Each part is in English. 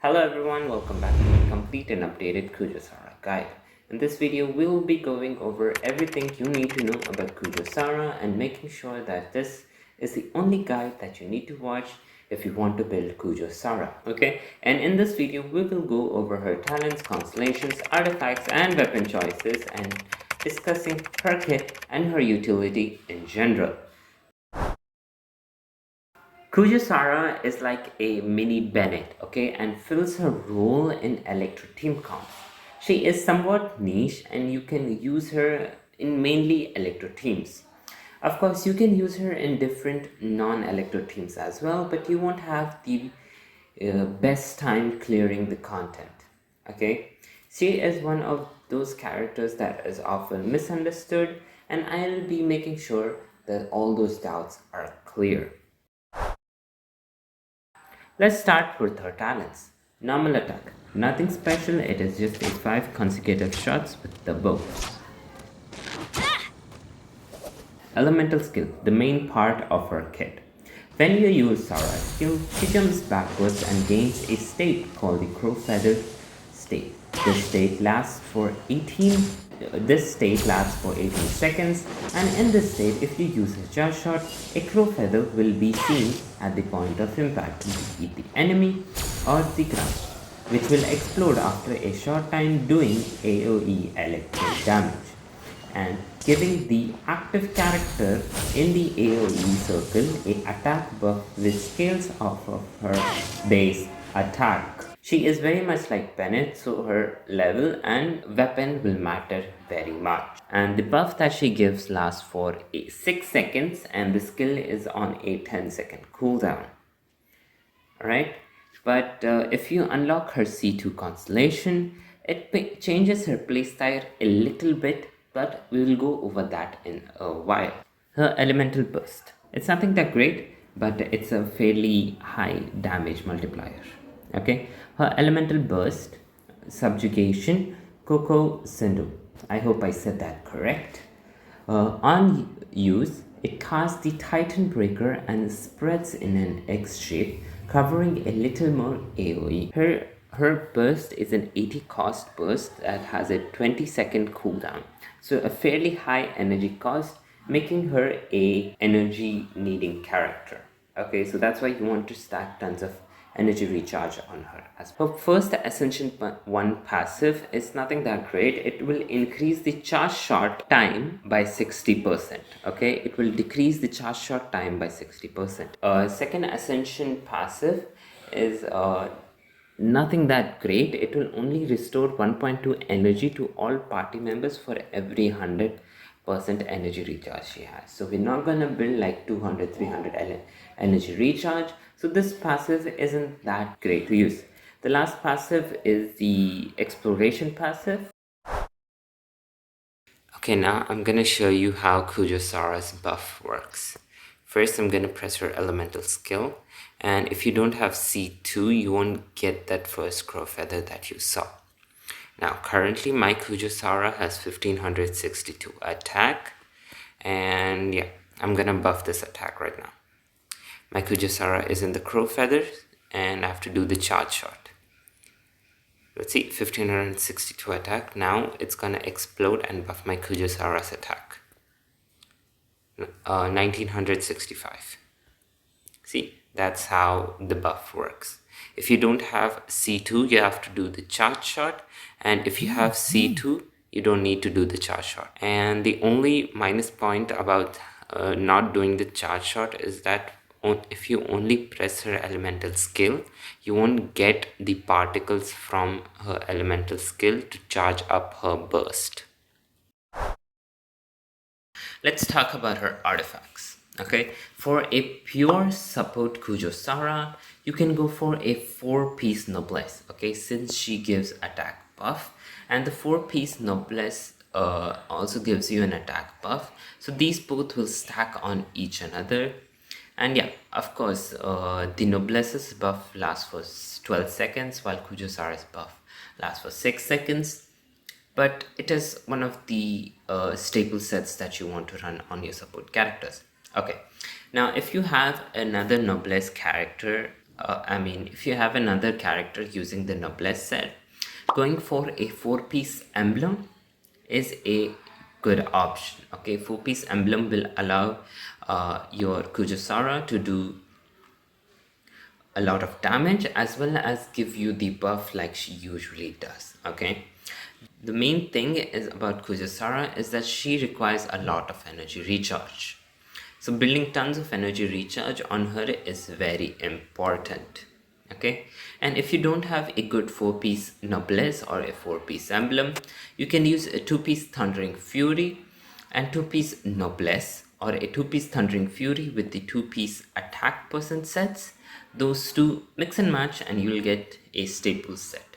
Hello everyone, welcome back to my complete and updated Kujou Sara guide. In this video, we'll be going over everything you need to know about Kujou Sara and making sure that this is the only guide that you need to watch if you want to build Kujou Sara, okay? And in this video, we will go over her talents, constellations, artifacts, and weapon choices and discussing her kit and her utility in general. Kujou Sara is like a mini Bennett, okay, and fills her role in Electro Team comps. She is somewhat niche and you can use her in mainly Electro teams. Of course, you can use her in different non-Electro teams as well, but you won't have the best time clearing the content, okay? She is one of those characters that is often misunderstood, and I'll be making sure that all those doubts are clear. Let's start with her talents. Normal attack. Nothing special, it is just a 5 consecutive shots with the bow. Elemental skill, the main part of her kit. When you use Sara's skill, she jumps backwards and gains a state called the Crow Feather state. This state lasts for 18 seconds, and in this state, if you use a charge shot, a crow feather will be seen at the point of impact, be it the enemy or the ground, which will explode after a short time, doing AoE electric damage and giving the active character in the AoE circle a attack buff which scales off of her base attack. She is very much like Bennett, so her level and weapon will matter very much. And the buff that she gives lasts for 6 seconds and the skill is on a 10-second cooldown. Alright, but if you unlock her C2 constellation, it changes her playstyle a little bit, but we will go over that in a while. Her elemental burst. It's nothing that great, but it's a fairly high damage multiplier. Okay, her elemental burst, subjugation, Coco Sindu. I hope I said that correct. On use, it casts the Titan Breaker and spreads in an X shape, covering a little more AoE. Her burst is an 80 cost burst that has a 20-second cooldown, so a fairly high energy cost, making her a energy needing character. Okay, so that's why you want to stack tons of energy recharge on her. As her first Ascension 1 passive is nothing that great. It will increase the charge shot time by 60%. Okay, it will decrease the charge shot time by 60%. Second Ascension passive is nothing that great. It will only restore 1.2 energy to all party members for every 100% energy recharge she has. So we're not gonna build like 200, 300 energy recharge. So this passive isn't that great to use. The last passive is the exploration passive. Okay, now I'm gonna show you how Kujou Sara's buff works. First, I'm gonna press her elemental skill, and if you don't have C2, you won't get that first crow feather that you saw. Now, currently my Kujou Sara has 1562 attack, and yeah, I'm gonna buff this attack right now. My Kujou Sara is in the crow feathers, and I have to do the charge shot. Let's see, 1562 attack. Now it's gonna explode and buff my Kujou Sara's attack. 1965. See, that's how the buff works. If you don't have C2, you have to do the charge shot, and if you have C2, you don't need to do the charge shot. And the only minus point about not doing the charge shot is that if you only press her elemental skill, you won't get the particles from her elemental skill to charge up her burst. Let's talk about her artifacts. Okay, for a pure support Kujou Sara, you can go for a 4-piece noblesse. Okay, since she gives attack buff, and the 4-piece noblesse also gives you an attack buff. So these both will stack on each another. And yeah, of course, the noblesse's buff lasts for 12 seconds, while Kujou Sara's buff lasts for 6 seconds. But it is one of the staple sets that you want to run on your support characters. Okay, now if you have another noblesse character if you have another character using the noblesse set, going for a 4-piece emblem is a good option. Okay, 4-piece emblem will allow your Kujou Sara to do a lot of damage as well as give you the buff like she usually does. Okay, the main thing is about Kujou Sara is that she requires a lot of energy recharge. So building tons of energy recharge on her is very important. Okay, and if you don't have a good 4-piece noblesse or a 4-piece emblem, you can use a 2-piece thundering fury and 2-piece noblesse, or a 2-piece thundering fury with the 2-piece attack percent sets. Those two mix and match and you'll get a staple set,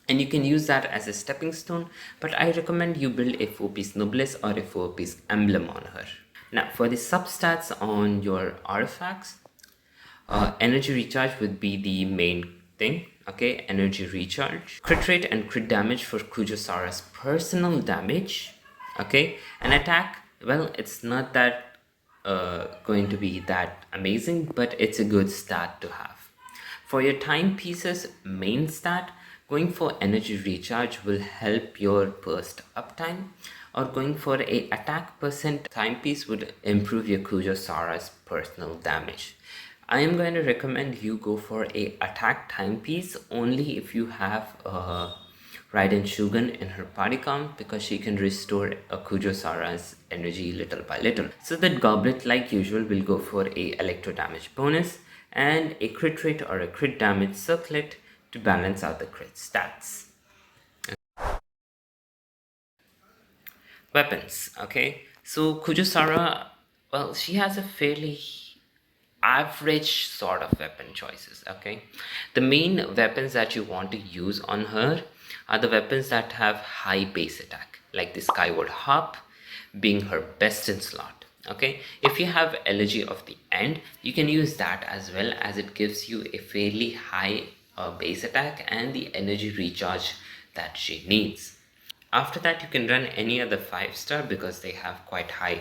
and you can use that as a stepping stone, but I recommend you build a 4-piece noblesse or a 4-piece emblem on her. Now for the substats on your artifacts, energy recharge would be the main thing. Okay, energy recharge, crit rate and crit damage for Kujou Sara's personal damage. Okay, and attack, well, it's not that going to be that amazing, but it's a good stat to have. For your timepieces main stat, going for energy recharge will help your burst uptime, or going for a attack percent timepiece would improve your Kujou Sara's personal damage. I am going to recommend you go for a attack timepiece only if you have Raiden Shugen in her party comp, because she can restore a Kujou Sara's energy little by little. So that goblet, like usual, will go for a electro damage bonus and a crit rate or a crit damage circlet to balance out the crit stats. Weapons. Okay, so Kujou Sara, well, she has a fairly average sort of weapon choices. Okay, the main weapons that you want to use on her are the weapons that have high base attack, like the Skyward Harp being her best in slot. Okay, if you have Elegy of the End, you can use that as well, as it gives you a fairly high base attack and the energy recharge that she needs. After that, you can run any other 5-star because they have quite high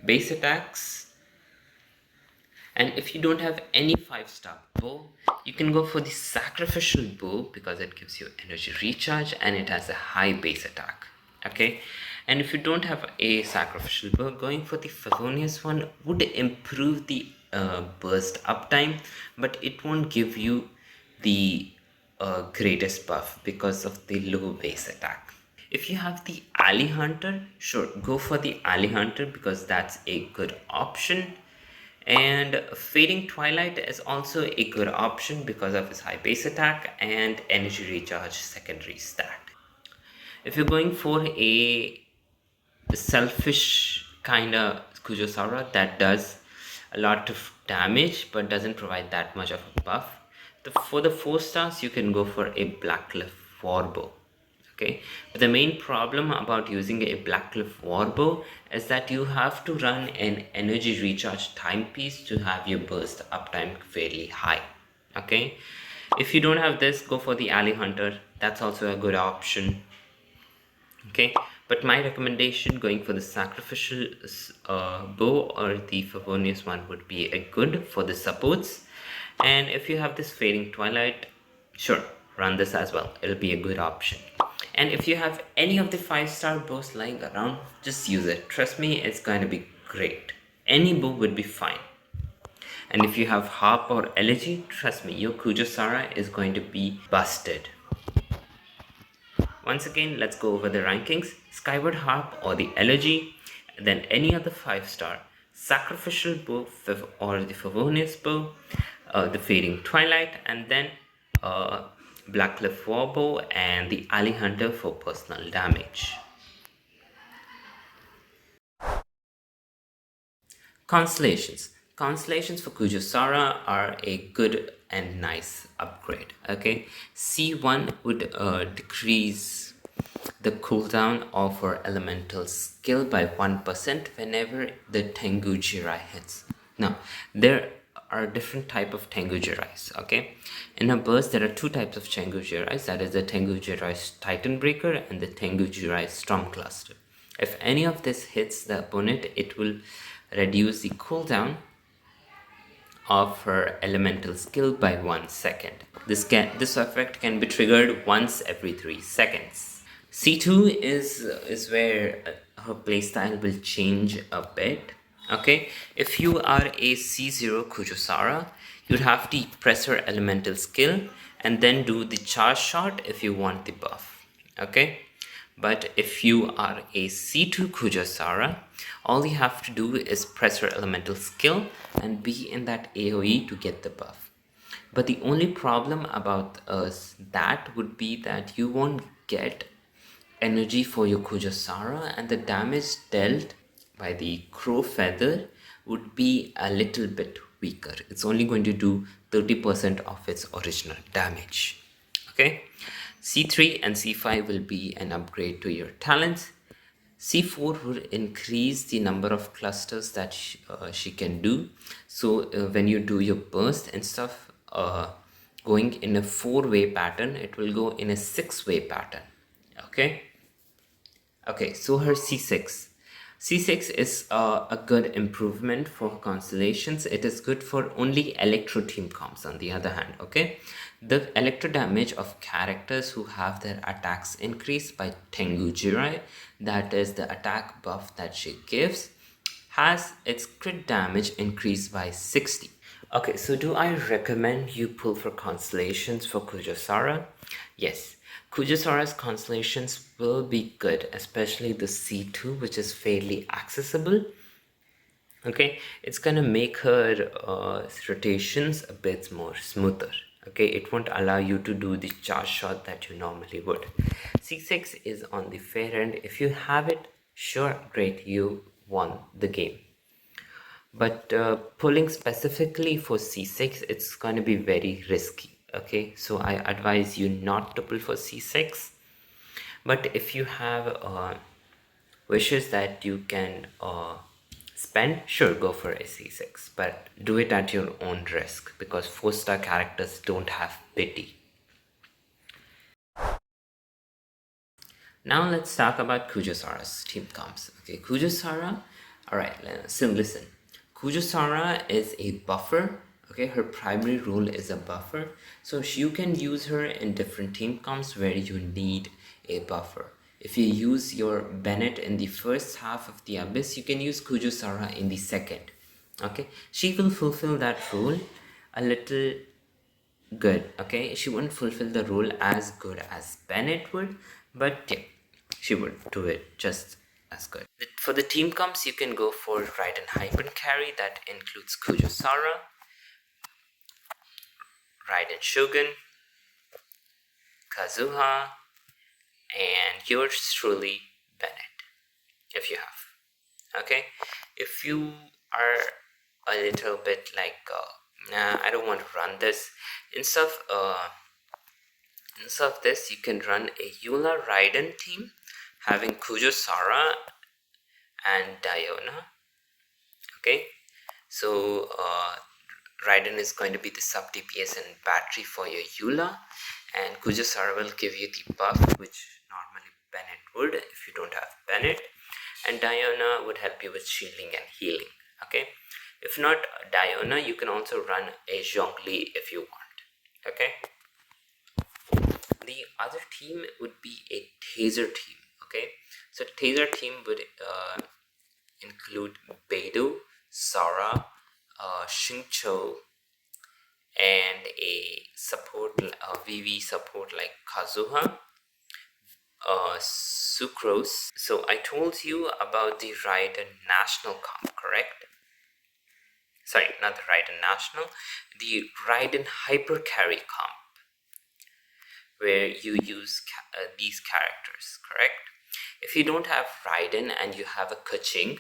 base attacks. And if you don't have any 5-star bow, you can go for the Sacrificial Bow because it gives you energy recharge and it has a high base attack. Okay, and if you don't have a Sacrificial Bow, going for the Favonius one would improve the burst uptime, but it won't give you the greatest buff because of the low base attack. If you have the Alley Hunter, sure, go for the Alley Hunter because that's a good option. And Fading Twilight is also a good option because of its high base attack and energy recharge secondary stat. If you're going for a selfish kind of Kujou Sara that does a lot of damage but doesn't provide that much of a buff, for the 4 stars you can go for a Blackcliff Warbow. Okay, but the main problem about using a Blackcliff Warbow is that you have to run an energy recharge timepiece to have your burst uptime fairly high. Okay, if you don't have this, go for the Alley Hunter. That's also a good option. Okay, but my recommendation, going for the Sacrificial Bow or the Favonius one would be a good for the supports. And if you have this Fading Twilight, sure, run this as well. It'll be a good option. And if you have any of the 5-star bows lying around, just use it. Trust me, it's going to be great. Any bow would be fine. And if you have Harp or Elegy, trust me, your Kujou Sara is going to be busted. Once again, let's go over the rankings. Skyward Harp or the Elegy, then any other 5-star, Sacrificial Bow or the Favonius Bow, the Fading Twilight, and then Blackcliff Warbow and the Alley Hunter for personal damage. Constellations. Constellations for Kujou Sara are a good and nice upgrade. Okay, C1 would decrease the cooldown of her elemental skill by 1% whenever the Tengu Jirai hits. Now, there are different type of Tengu Jirais. Okay, in a burst there are 2 types of Tengu Jirais, that is the Tengu Jirai Titan Breaker and the Tengu Jirai Storm Cluster. If any of this hits the opponent, it will reduce the cooldown of her elemental skill by 1 second. This effect can be triggered once every 3 seconds. C2 is where her playstyle will change a bit. Okay, if you are a C0 Kujou Sara, you'd have to press her elemental skill and then do the charge shot if you want the buff. Okay, but if you are a C2 Kujou Sara, all you have to do is press her elemental skill and be in that AoE to get the buff. But the only problem about that would be that you won't get energy for your Kujou Sara, and the damage dealt by the crow feather would be a little bit weaker. It's only going to do 30% of its original damage. Okay, C3 and C5 will be an upgrade to your talents. C4 would increase the number of clusters that she can do. So when you do your burst and stuff, going in a 4-way pattern, it will go in a 6-way pattern. Okay, so her C6. C6 is a good improvement for Constellations. It is good for only Electro team comps on the other hand, okay? The Electro damage of characters who have their attacks increased by Tengu Jirai, that is the attack buff that she gives, has its crit damage increased by 60. Okay, so do I recommend you pull for Constellations for Kujou Sara? Yes. Kujou Sara's Constellations will be good, especially the C2, which is fairly accessible. Okay, it's gonna make her rotations a bit more smoother. Okay, it won't allow you to do the charge shot that you normally would. C6 is on the fair end. If you have it, sure, great, you won the game. But pulling specifically for C6, it's going to be very risky. Okay, so I advise you not to pull for C6. But if you have wishes that you can spend, sure, go for a C6. But do it at your own risk, because 4-star characters don't have pity. Now let's talk about Kujou Sara's team comps. Okay, Kujou Sara, alright, so listen. Kujou Sara is a buffer. Okay, her primary role is a buffer. So you can use her in different team comps where you need a buffer. If you use your Bennett in the first half of the Abyss, you can use Kujou Sara in the second. Okay, she will fulfill that role a little good. Okay, she wouldn't fulfill the role as good as Bennett would, but yeah, she would do it just as good. For the team comps, you can go for Raiden Hyper Carry. That includes Kujou Sara, Raiden Shogun, Kazuha, and yours truly, Bennett, if you have. Okay, if you are a little bit like, nah, I don't want to run this, instead of this, you can run a Eula Raiden team having Kujou Sara and Diona. Okay, so Raiden is going to be the sub DPS and battery for your Eula, and Kujou Sara will give you the buff which normally Bennett would if you don't have Bennett, and Diona would help you with shielding and healing. Okay, if not Diona, you can also run a Zhongli if you want. Okay, the other team would be a Taser team. Okay, so Taser team would include Beidou, Sara, Xingqiu, and a support, VV support like Kazuha, Sucrose. So I told you about the Raiden National comp, correct? Sorry, not the Raiden National, the Raiden Hyper Carry comp, where you use these characters, correct? If you don't have Raiden and you have a Keqing,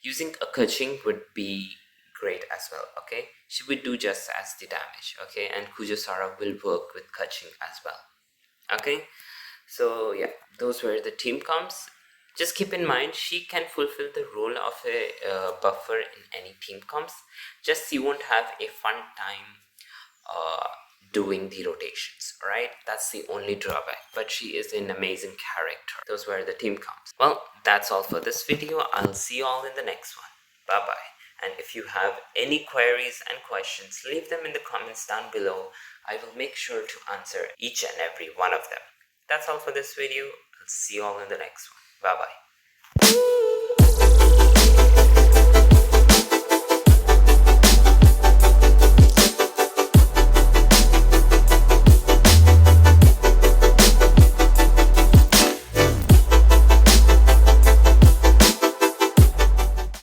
using a Keqing would be great as well. Okay, she would do just as the damage. Okay, and Kujou Sara will work with Keqing as well. Okay, so yeah, those were the team comps. Just keep in mind, she can fulfill the role of a buffer in any team comps. Just you won't have a fun time doing the rotations. Alright, that's the only drawback, but she is an amazing character. Those were the team comps. Well, that's all for this video. I'll see you all in the next one. Bye bye. And if you have any queries and questions, leave them in the comments down below. I will make sure to answer each and every one of them. That's all for this video. I'll see you all in the next one. Bye bye.